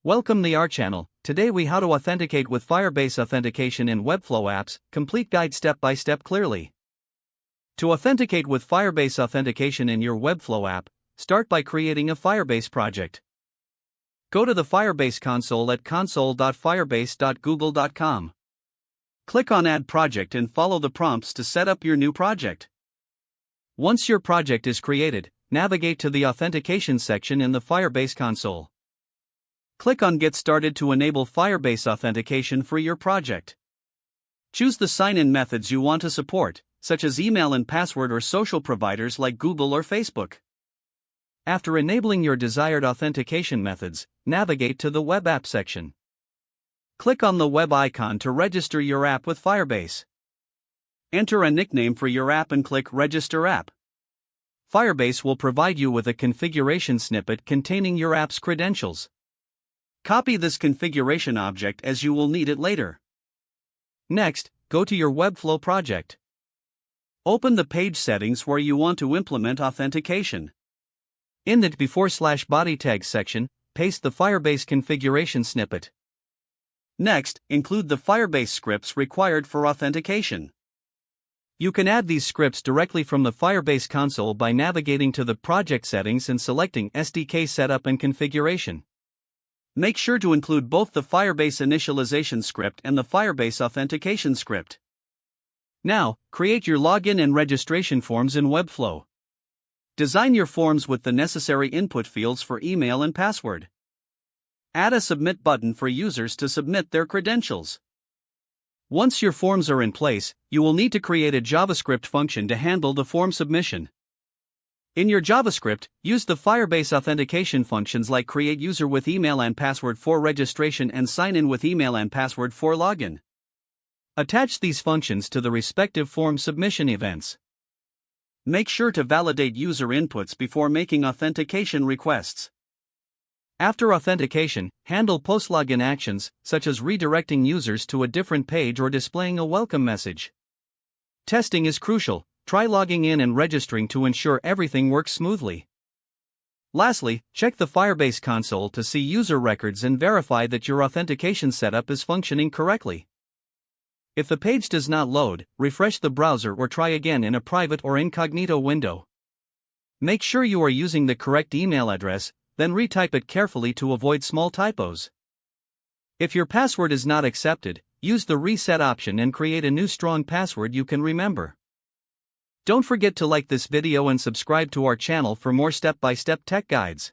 Welcome to our channel. Today we how to authenticate with Firebase Authentication in Webflow apps, complete guide step by step clearly. To authenticate with Firebase Authentication in your Webflow app, start by creating a Firebase project. Go to the Firebase console at console.firebase.google.com. Click on Add Project and follow the prompts to set up your new project. Once your project is created, navigate to the Authentication section in the Firebase console. Click on Get Started to enable Firebase Authentication for your project. Choose the sign-in methods you want to support, such as email and password or social providers like Google or Facebook. After enabling your desired authentication methods, navigate to the Web App section. Click on the web icon to register your app with Firebase. Enter a nickname for your app and click Register App. Firebase will provide you with a configuration snippet containing your app's credentials. Copy this configuration object as you will need it later. Next, go to your Webflow project. Open the page settings where you want to implement authentication. In the before/body tags section, paste the Firebase configuration snippet. Next, include the Firebase scripts required for authentication. You can add these scripts directly from the Firebase console by navigating to the project settings and selecting SDK setup and configuration. Make sure to include both the Firebase initialization script and the Firebase authentication script. Now, create your login and registration forms in Webflow. Design your forms with the necessary input fields for email and password. Add a submit button for users to submit their credentials. Once your forms are in place, you will need to create a JavaScript function to handle the form submission. In your JavaScript, use the Firebase authentication functions like create user with email and password for registration and sign in with email and password for login. Attach these functions to the respective form submission events. Make sure to validate user inputs before making authentication requests. After authentication, handle post-login actions, such as redirecting users to a different page or displaying a welcome message. Testing is crucial. Try logging in and registering to ensure everything works smoothly. Lastly, check the Firebase console to see user records and verify that your authentication setup is functioning correctly. If the page does not load, refresh the browser or try again in a private or incognito window. Make sure you are using the correct email address, then retype it carefully to avoid small typos. If your password is not accepted, use the reset option and create a new strong password you can remember. Don't forget to like this video and subscribe to our channel for more step-by-step tech guides.